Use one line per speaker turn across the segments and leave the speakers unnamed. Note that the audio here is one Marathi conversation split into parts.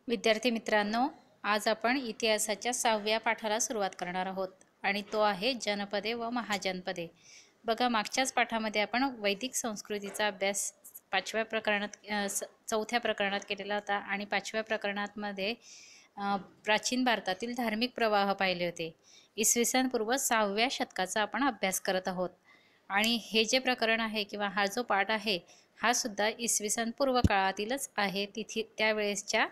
विद्यार्थी मित्रांनो, आज आपण इतिहासाच्या 6व्या पाठाला सुरुवात करणार आहोत आणि तो आहे जनपदे व महाजनपदे. बघा, मागच्याच पाठामध्ये आपण वैदिक संस्कृतीचा अभ्यास 5व्या प्रकरणात 4थ्या प्रकरणात केलेला होता आणि 5व्या प्रकरणामध्ये प्राचीन भारतातील धार्मिक प्रवाह पाहिले होते. इसवी सन पूर्व 6व्या शतकाचा आपण अभ्यास करत आहोत आणि हे जे प्रकरण आहे किंवा हा जो पाठ आहे हा सुद्धा इसवी सन पूर्व काळातीलच आहे. तिथे त्यावेळेसच्या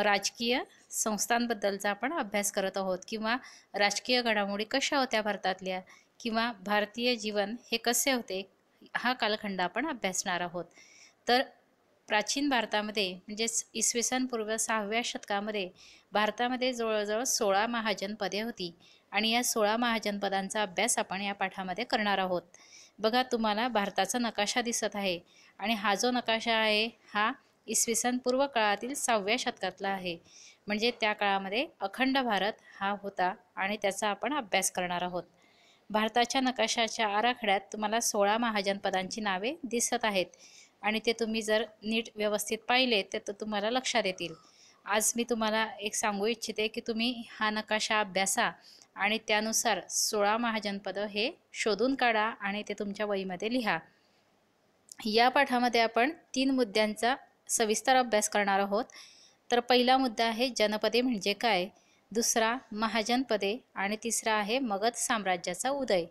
राजकीय संस्थांबद्दलचा आपण अभ्यास करत आहोत किंवा राजकीय घडामोडी कशा होत्या भारतातल्या किंवा भारतीय जीवन हे कसे होते हा कालखंड आपण अभ्यासणार आहोत. तर प्राचीन भारतामध्ये म्हणजेच इसवी सन पूर्व 6व्या शतकामध्ये भारतामध्ये जवळजवळ 16 महाजनपदे होती आणि या 16 महाजनपदांचा अभ्यास आपण या पाठामध्ये करणार आहोत. बघा, तुम्हाला भारताचा नकाशा दिसत आहे आणि हा जो नकाशा आहे हा इसवी सन पूर्व काळातील 6व्या शतकातला आहे. म्हणजे त्या काळामध्ये अखंड भारत हा होता आणि त्याचा आपण अभ्यास करणार आहोत. भारताच्या नकाशाच्या आराखड्यात तुम्हाला 16 महाजनपदांची नावे दिसत आहेत आणि ते तुम्ही जर नीट व्यवस्थित पाहिले तर तुम्हाला लक्षात येतील. आज मी तुम्हाला एक सांगू इच्छिते की तुम्ही हा नकाशा अभ्यासा आणि त्यानुसार 16 महाजनपदं हे शोधून काढा आणि ते तुमच्या वहीमध्ये लिहा. या पाठामध्ये आपण 3 मुद्द्यांचा सविस्तर अभ्यास करणार आहोत. तर पहिला मुद्दा आहे जनपदे म्हणजे काय, दुसरा महाजनपदे आणि तिसरा आहे मगध साम्राज्याचा उदय.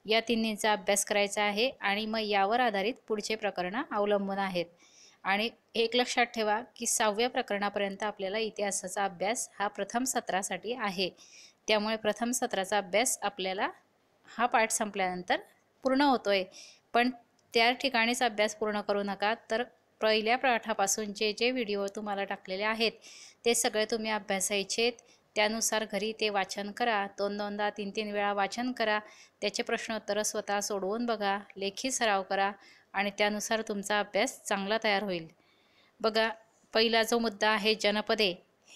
या तिन्हींचा अभ्यास करायचा आहे आणि मग यावर आधारित पुढचे प्रकरणं अवलंबून आहेत. आणि एक लक्षात ठेवा की 6व्या प्रकरणापर्यंत आपल्याला इतिहासाचा अभ्यास हा प्रथम सत्रासाठी आहे. त्यामुळे प्रथम सत्राचा अभ्यास आपल्याला हा पाठ संपल्यानंतर पूर्ण होतोय. पण त्या ठिकाणीच अभ्यास पूर्ण करू नका, तर पहिल्या पाठापासून जे व्हिडिओ तुम्हाला टाकलेले आहेत ते सगळे तुम्ही अभ्यासायचेत. त्यानुसार घरी ते वाचन करा, 2-2दा 3-3 वेळा वाचन करा, त्याचे प्रश्नोत्तरं स्वतः सोडवून बघा, लेखी सराव करा आणि त्यानुसार तुमचा अभ्यास चांगला तयार होईल. बघा, पहिला जो मुद्दा आहे जनपदे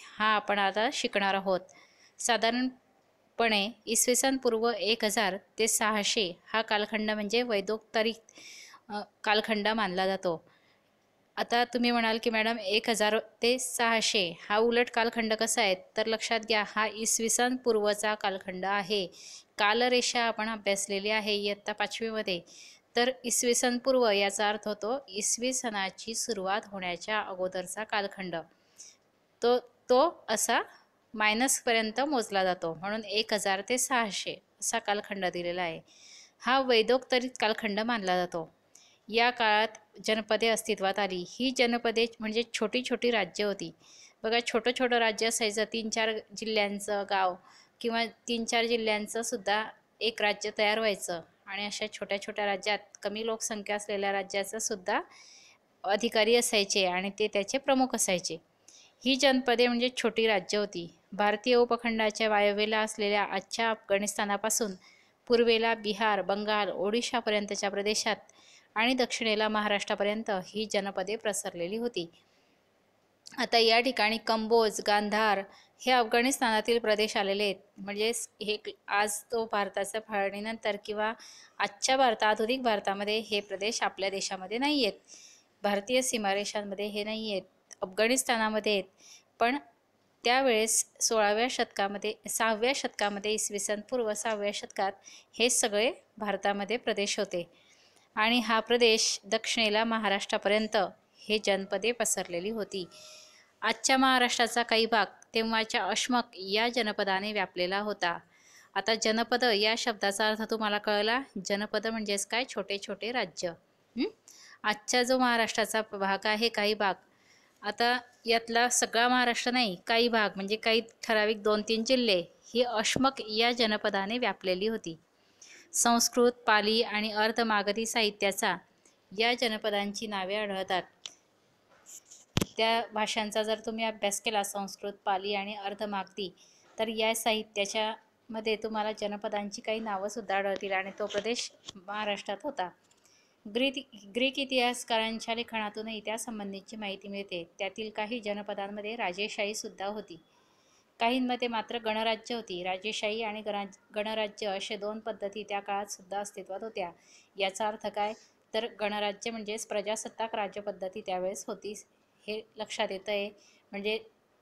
हा आपण आता शिकणार आहोत. साधारणपणे इसवी सन पूर्व 1000 ते 600 हा कालखंड म्हणजे वैदोत्तरिक कालखंड मानला जातो. आता तुम्ही म्हणाल की मॅडम 1000 ते 600 हा उलट कालखंड कसा आहे, तर लक्षात घ्या हा इसवी सन पूर्वचा कालखंड आहे. कालरेषा आपण अभ्यासलेली आहे इयत्ता 5वीमध्ये. तर इसवी सन पूर्व याचा अर्थ होतो इसवी सनाची सुरुवात होण्याच्या अगोदरचा कालखंड. तो तो असा मायनसपर्यंत मोजला जातो, म्हणून 1000 ते 600 असा कालखंड दिलेला आहे. हा वैदोत्तरित कालखंड मानला जातो. या काळात जनपदे अस्तित्वात आली. ही जनपदे म्हणजे छोटी छोटी राज्य होती. बघा, छोटं छोटं राज्य असायचं, 3-4 जिल्ह्यांचं गाव किंवा 3-4 जिल्ह्यांचं सुद्धा एक राज्य तयार व्हायचं आणि अशा छोट्या छोट्या राज्यात कमी लोकसंख्या असलेल्या राज्याचं सुद्धा अधिकारी असायचे आणि ते त्याचे प्रमुख असायचे. ही जनपदे म्हणजे छोटी राज्य होती. भारतीय उपखंडाच्या वायव्येला असलेल्या आजच्या अफगाणिस्तानापासून पूर्वेला बिहार, बंगाल, ओडिशापर्यंतच्या प्रदेशात आणि दक्षिणेला महाराष्ट्रापर्यंत ही जनपदे प्रसरलेली होती. आता या ठिकाणी कंबोज, गांधार हे अफगाणिस्तानातील प्रदेश आलेले आहेत. म्हणजे हे आज तो भारताच्या फाळणीनंतर किंवा आजच्या आधुनिक भारतामध्ये हे प्रदेश आपल्या देशामध्ये नाही आहेत. भारतीय सीमारेषांमध्ये हे नाही आहेत, अफगाणिस्तानामध्ये आहेत. पण त्यावेळेस 6व्या शतकामध्ये इसवी सन पूर्व 6व्या शतकात हे सगळे भारतामध्ये प्रदेश होते आणि हा प्रदेश दक्षिणेला महाराष्ट्रापर्यंत हे जनपदे पसरलेली होती. आजच्या महाराष्ट्राचा काही भाग तेव्हाच्या अशमक या जनपदाने व्यापलेला होता. आता जनपद या शब्दाचा अर्थ तुम्हाला कळला. जनपद म्हणजेच काय, छोटे छोटे राज्य. आजचा जो महाराष्ट्राचा भाग आहे, काही भाग, आता यातला सगळा महाराष्ट्र नाही, काही भाग म्हणजे काही ठराविक 2-3 जिल्हे ही अशमक या जनपदाने व्यापलेली होती. संस्कृत, पाली आणि अर्धमागधी साहित्याचा या जनपदांची नावे आढळतात. त्या भाषांचा जर तुम्ही अभ्यास केला, संस्कृत, पाली आणि अर्धमागधी, तर या साहित्याच्या मध्ये तुम्हाला जनपदांची काही नावंसुद्धा आढळतील आणि तो प्रदेश महाराष्ट्रात होता. ग्रीक इतिहासकारांच्या लेखनातूनही त्यासंबंधीची माहिती मिळते. त्यातील काही जनपदांमध्ये राजेशाही सुद्धा होती. काहींमध्ये मात्र गणराज्य होती. राजेशाही आणि गणराज्य असे 2 पद्धती त्या काळात सुद्धा अस्तित्वात होत्या. याचा अर्थ काय, तर गणराज्य म्हणजेच प्रजासत्ताक राज्यपद्धती त्यावेळेस होती, हे लक्षात येतं आहे. म्हणजे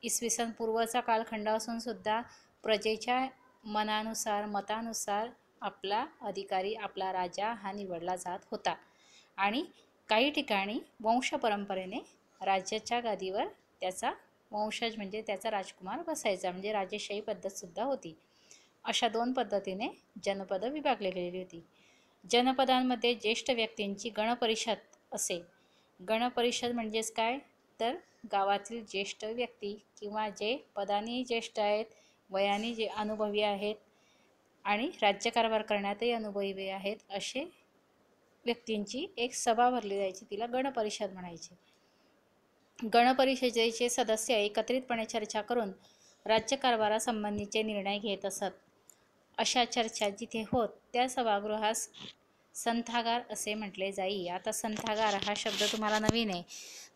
इसवी सन पूर्वचा कालखंड असून सुद्धा प्रजेच्या मतानुसार आपला अधिकारी, आपला राजा हा निवडला जात होता. आणि काही ठिकाणी वंशपरंपरेने राज्याच्या गादीवर त्याचा वंशज म्हणजे त्याचा राजकुमार बसायचा, म्हणजे राजेशाही पद्धतसुद्धा होती. अशा 2 पद्धतीने जनपदं विभागली गेलेली होती. जनपदांमध्ये ज्येष्ठ व्यक्तींची गणपरिषद असे. गणपरिषद म्हणजेच काय, तर गावातील ज्येष्ठ व्यक्ती किंवा जे पदानी ज्येष्ठ आहेत, वयाने जे अनुभवी आहेत आणि राज्यकारभार करण्यातही अनुभवी आहेत, असे व्यक्तींची एक सभा भरली जायची, तिला गणपरिषद म्हणायची. गणपरिषदेचे सदस्य एकत्रितपणे चर्चा करून राज्यकारभारासंबंधीचे निर्णय घेत असत. अशा चर्चा जिथे होत त्या सभागृहास संथागार असे म्हटले जाई. आता संथागार हा शब्द तुम्हाला नवीन आहे,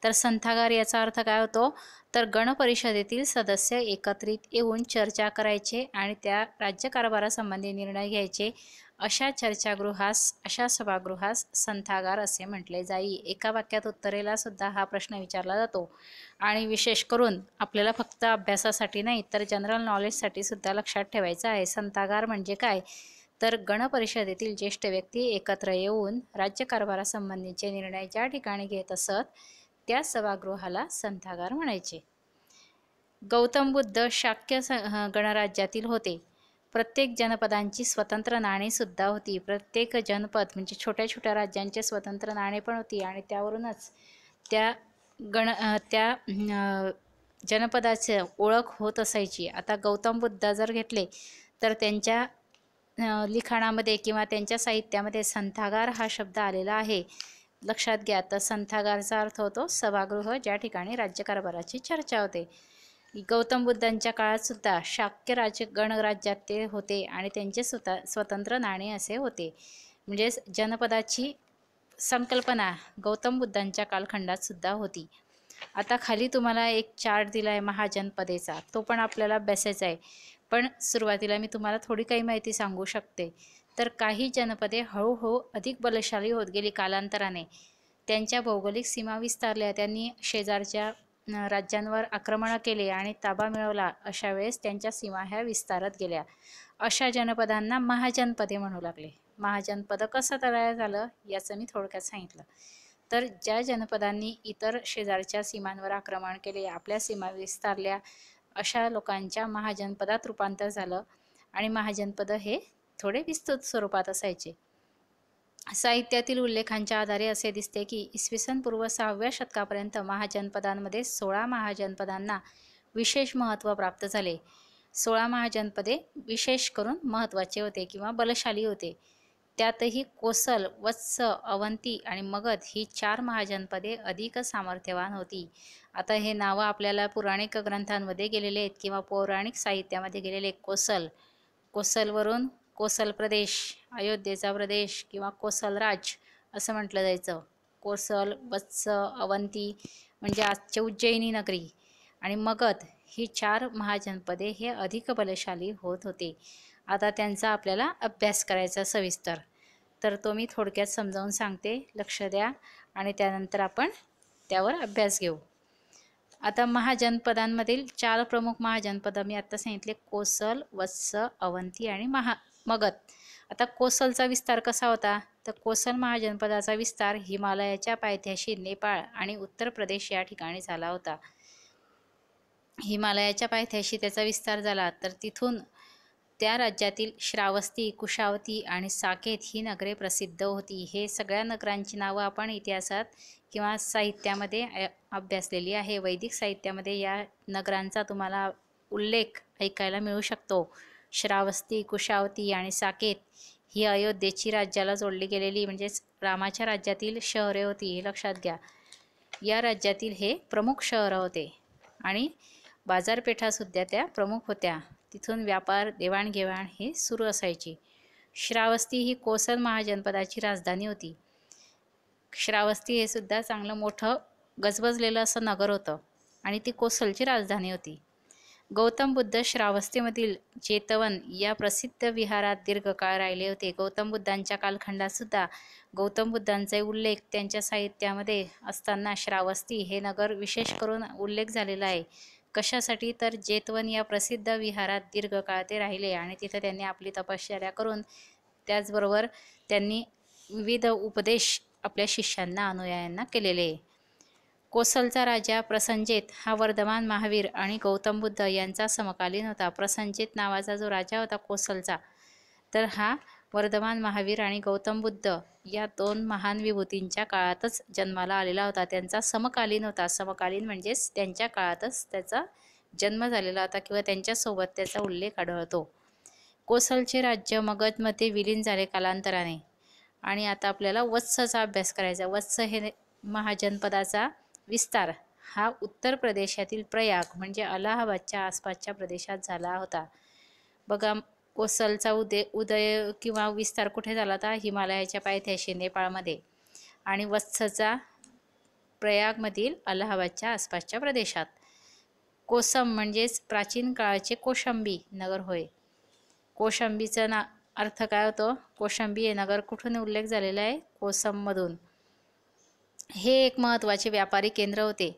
तर संथागार याचा अर्थ काय होतो, तर गणपरिषदेतील सदस्य एकत्रित येऊन चर्चा करायचे आणि त्या राज्यकारभारासंबंधी निर्णय घ्यायचे. अशा चर्चागृहास, अशा सभागृहास संथागार असे म्हटले जाई. एका वाक्यात उत्तरेला सुद्धा हा प्रश्न विचारला जातो आणि विशेष करून आपल्याला फक्त अभ्यासासाठी नाही तर जनरल नॉलेजसाठी सुद्धा लक्षात ठेवायचं आहे. संथागार म्हणजे काय, तर गणपरिषदेतील ज्येष्ठ व्यक्ती एकत्र येऊन राज्यकारभारासंबंधीचे निर्णय ज्या ठिकाणी घेत असत त्या सभागृहाला संथागार म्हणायचे. गौतम बुद्ध शाक्य गणराज्यातील होते. प्रत्येक जनपदांची स्वतंत्र नाणेसुद्धा होती. प्रत्येक जनपद म्हणजे छोट्या छोट्या राज्यांचे स्वतंत्र नाणे पण होती आणि त्यावरूनच त्या जनपदाची ओळख होत असायची. आता गौतम बुद्ध जर घेतले तर त्यांच्या लिखाणामध्ये किंवा त्यांच्या साहित्यामध्ये संथागार हा शब्द आलेला आहे. लक्षात घ्या. तर संथागारचा अर्थ होतो सभागृह ज्या ठिकाणी राज्यकारभाराची चर्चा होते. गौतम बुद्धांच्या काळात सुद्धा शाक्य गणराज्यात ते होते आणि त्यांचे स्वतंत्र नाणे असे होते. म्हणजे जनपदाची संकल्पना गौतम बुद्धांच्या कालखंडात सुद्धा होती. आता खाली तुम्हाला एक चार्ट दिला आहे महाजनपदेचा, तो पण आपल्याला अभ्यासायचा आहे. पण सुरुवातीला मी तुम्हाला थोडी काही माहिती सांगू शकते. तर काही जनपदे हळूहळू अधिक बलशाली होत गेली कालांतराने. त्यांच्या भौगोलिक सीमा विस्तारल्या, त्यांनी शेजारच्या राज्यांवर आक्रमण केले आणि ताबा मिळवला. अशा वेळेस त्यांच्या सीमा ह्या विस्तारत गेल्या. अशा जनपदांना महाजनपदे म्हणू लागले. महाजनपद कसं तयार झालं याचं मी थोडक्यात सांगितलं. तर ज्या जनपदांनी इतर शेजारच्या सीमांवर आक्रमण केले, आपल्या सीमा विस्तारल्या, अशा लोकांच्या महाजनपदात रूपांतर झालं आणि महाजनपद हे थोडे विस्तृत स्वरूपात असायचे. साहित्यातील उल्लेखांच्या आधारे असे दिसते की इसवी सन पूर्व 6व्या शतकापर्यंत महाजनपदांमध्ये 16 महाजनपदांना विशेष महत्त्व प्राप्त झाले. 16 महाजनपदे विशेष करून महत्त्वाचे होते किंवा बलशाली होते. त्यातही कोसल, वत्स, अवंती आणि मगध ही 4 महाजनपदे अधिक सामर्थ्यवान होती. आता हे नावं आपल्याला पुराणिक ग्रंथांमध्ये गेलेले आहेत किंवा पौराणिक साहित्यामध्ये गेलेले. कोसलवरून कोसल प्रदेश, अयोध्येचा प्रदेश किंवा कोसल राज असं म्हटलं जायचं. कोसल, वत्स, अवंती म्हणजे आजची उज्जैनी नगरी आणि मगध ही 4 महाजनपदे हे अधिक बलशाली होत होते. आता त्यांचा आपल्याला अभ्यास करायचा सविस्तर, तर तो मी थोडक्यात समजावून सांगते, लक्ष द्या आणि त्यानंतर आपण त्यावर अभ्यास घेऊ. आता महाजनपदांमधील 4 प्रमुख महाजनपदं मी आत्ता सांगितले, कोसल, वत्स, अवंती आणि मगध. आता कोसलचा विस्तार कसा होता, तर कोसल महाजनपदाचा विस्तार हिमालयाच्या पायथ्याशी नेपाळ आणि उत्तर प्रदेश या ठिकाणी झाला होता. हिमालयाच्या पायथ्याशी त्याचा विस्तार झाला, तर तिथून त्या राज्यातील श्रावस्ती, कुशावती आणि साकेत ही नगरे प्रसिद्ध होती. हे सगळ्या नगरांची नावं आपण इतिहासात किंवा साहित्यामध्ये अभ्यासलेली आहे. वैदिक साहित्यामध्ये या नगरांचा तुम्हाला उल्लेख ऐकायला मिळू शकतो. श्रावस्ती, कुशावती आणि साकेत ही अयोध्येची राज्याला जोडली गेलेली म्हणजेच रामाच्या राज्यातील शहरे होती, हे लक्षात घ्या. या राज्यातील हे प्रमुख शहरं होते आणि बाजारपेठासुद्धा त्या प्रमुख होत्या. तिथून व्यापार, देवाणघेवाण ही सुरू असायची. श्रावस्ती ही कोसल महाजनपदाची राजधानी होती. श्रावस्ती हे सुद्धा चांगलं मोठं गजबजलेलं असं नगर होतं आणि ती कोसलची राजधानी होती. गौतम बुद्ध श्रावस्तीमधील जेतवन या प्रसिद्ध विहारात दीर्घकाळ राहिले होते. गौतम बुद्धांच्या कालखंडात सुद्धा गौतम बुद्धांचे उल्लेख त्यांच्या साहित्यामध्ये असताना श्रावस्ती हे नगर विशेष करून उल्लेख झालेला आहे. कशासाठी? तर जेतवन या प्रसिद्ध विहारात दीर्घकाळ ते राहिले आणि तिथं त्यांनी आपली तपश्चर्या करून त्याचबरोबर त्यांनी विविध उपदेश आपल्या शिष्यांना अनुयायांना केलेले आहे. कोसलचा राजा प्रसंजित हा वर्धमान महावीर आणि गौतम बुद्ध यांचा समकालीन होता. प्रसंजित नावाचा जो राजा होता कोसलचा, तर हा वर्धमान महावीर आणि गौतम बुद्ध या दोन महान विभूतींच्या काळातच जन्माला आलेला होता. त्यांचा समकालीन होता. समकालीन म्हणजेच त्यांच्या काळातच त्याचा जन्म झालेला होता किंवा त्यांच्यासोबत त्याचा उल्लेख आढळतो. कोसलचे राज्य मगधमध्ये विलीन झाले कालांतराने. आणि आता आपल्याला वत्सचा अभ्यास करायचा. वत्स हे महाजनपदाचा विस्तार हा उत्तर प्रदेशातील प्रयाग म्हणजे अलाहाबादच्या आसपासच्या प्रदेशात झाला होता. बघा, कोसलचा उदय किंवा विस्तार कुठे झाला होता? हिमालयाच्या पायथ्याशी नेपाळमध्ये. आणि वत्सचा प्रयागमधील अलाहाबादच्या आसपासच्या प्रदेशात. कोसम म्हणजेच प्राचीन काळाचे कोशंबी नगर होय. कोशंबीचा अर्थ काय होतो? कोशंबी हे नगर कुठून उल्लेख झालेला आहे? कोसममधून. हे एक महत्त्वाचे व्यापारी केंद्र होते.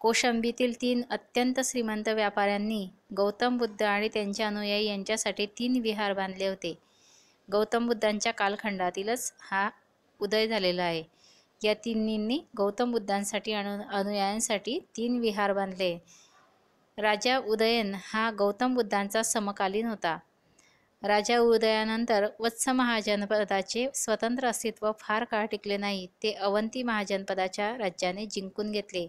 कोशंबीतील 3 अत्यंत श्रीमंत व्यापाऱ्यांनी गौतम बुद्ध आणि त्यांचे अनुयायी यांच्यासाठी 3 विहार बांधले होते. गौतम बुद्धांच्या कालखंडातीलच हा उदय झालेला आहे. या तिन्हींनी गौतम बुद्धांसाठी अनुयायांसाठी 3 विहार बांधले. राजा उदयन हा गौतम बुद्धांचा समकालीन होता. राजा उदयानंतर वत्स महाजनपदाचे स्वतंत्र अस्तित्व फार काळ टिकले नाही. ते अवंती महाजनपदाच्या राज्याने जिंकून घेतले.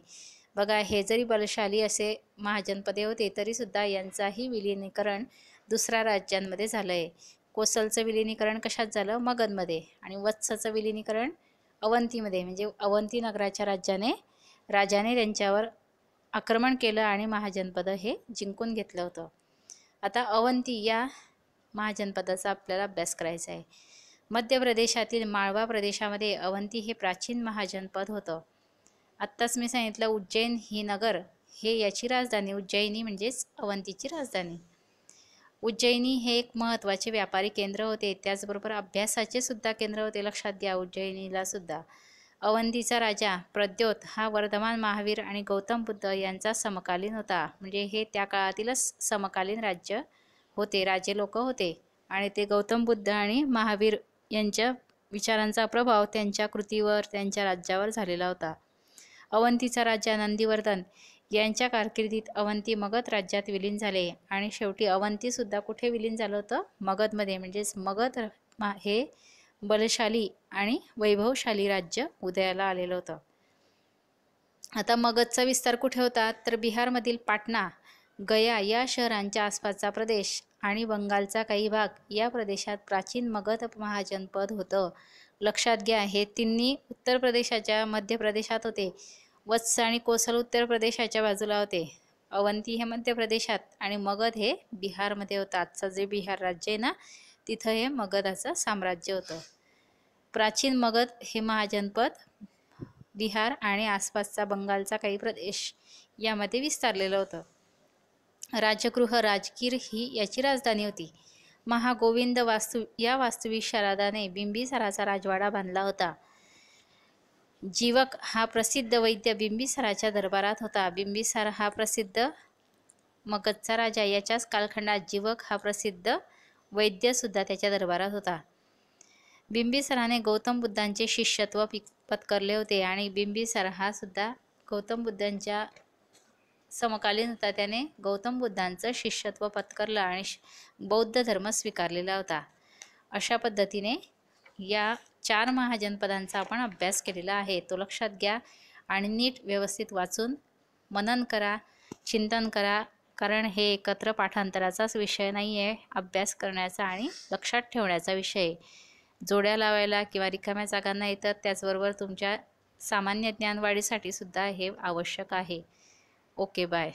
बघा, हे जरी बलशाली असे महाजनपदे होते तरीसुद्धा यांचाही विलिनीकरण दुसऱ्या राज्यांमध्ये झालं आहे. कोसलचं विलिनीकरण कशात झालं? मगधमध्ये. आणि वत्सचं विलिनीकरण अवंतीमध्ये. म्हणजे अवंती नगराच्या राजाने त्यांच्यावर आक्रमण केलं आणि महाजनपद हे जिंकून घेतलं होतं. आता अवंती या महाजनपदाचा आपल्याला अभ्यास करायचा आहे. मध्य प्रदेशातील माळवा प्रदेशामध्ये अवंती हे प्राचीन महाजनपद होतं. आत्ताच मी सांगितलं उज्जैन ही नगर हे याची राजधानी. उज्जैनी म्हणजेच अवंतीची राजधानी. उज्जैनी हे एक महत्त्वाचे व्यापारी केंद्र होते. त्याचबरोबर अभ्यासाचे सुद्धा केंद्र होते. लक्षात घ्या, उज्जैनीला सुद्धा. अवंतीचा राजा प्रद्योत हा वर्धमान महावीर आणि गौतम बुद्ध यांचा समकालीन होता. म्हणजे हे त्या काळातीलच समकालीन राज्य होते, राजे लोक होते. आणि ते गौतम बुद्ध आणि महावीर यांच्या विचारांचा प्रभाव त्यांच्या कृतीवर, त्यांच्या राज्यावर झालेला होता. अवंतीचा राजा नंदीवर्धन यांच्या कारकिर्दीत अवंती मगध राज्यात विलीन झाले आणि शेवटी अवंतीसुद्धा कुठे विलीन झालं होतं? मगधमध्ये. म्हणजेच मगध हे बलशाली आणि वैभवशाली राज्य उदयाला आलेलं होतं. आता मगधचा विस्तार कुठे होता? तर बिहारमधील पाटणा, गया या शहरांच्या आसपासचा प्रदेश आणि बंगालचा काही भाग या प्रदेशात प्राचीन मगध महाजनपद होतं. लक्षात घ्या, हे तिन्ही उत्तर प्रदेशाच्या मध्य प्रदेशात होते. वत्स आणि कोसल उत्तर प्रदेशाच्या बाजूला होते. अवंती हे मध्य प्रदेशात आणि मगध हे बिहारमध्ये होतं. आजचं जे बिहार राज्य आहे ना, तिथं हे मगधाचं साम्राज्य होतं. प्राचीन मगध हे महाजनपद बिहार आणि आसपासचा बंगालचा काही प्रदेश यामध्ये विस्तारलेलं होतं. राजगृह राजगीर ही याची राजधानी होती. महागोविंद या वास्तुविशारदाने बिंबिसाराचा राजवाडा बांधला होता. जीवक हा प्रसिद्ध वैद्य बिंबिसाराच्या दरबारात होता. बिंबिसार हा प्रसिद्ध मगधचा राजा, याच्याच कालखंडात जीवक हा प्रसिद्ध वैद्यसुद्धा त्याच्या दरबारात होता. बिंबिसाराने गौतम बुद्धांचे शिष्यत्व पत्करले होते आणि बिंबिसार हा सुद्धा गौतम बुद्धांच्या समकालीन होता. त्याने गौतम बुद्धांचं शिष्यत्व पत्करलं आणि बौद्ध धर्म स्वीकारलेला होता. अशा पद्धतीने या 4 महाजनपदांचा आपण अभ्यास केलेला आहे. तो लक्षात घ्या आणि नीट व्यवस्थित वाचून मनन करा, चिंतन करा. कारण हे एकत्र पाठांतराचाच विषय नाही आहे, अभ्यास करण्याचा आणि लक्षात ठेवण्याचा विषय. जोड्या लावायला किंवा रिकाम्या जागांना येतात, त्याचबरोबर तुमच्या सामान्य ज्ञानवाढीसाठी सुद्धा हे आवश्यक आहे. Okay, bye.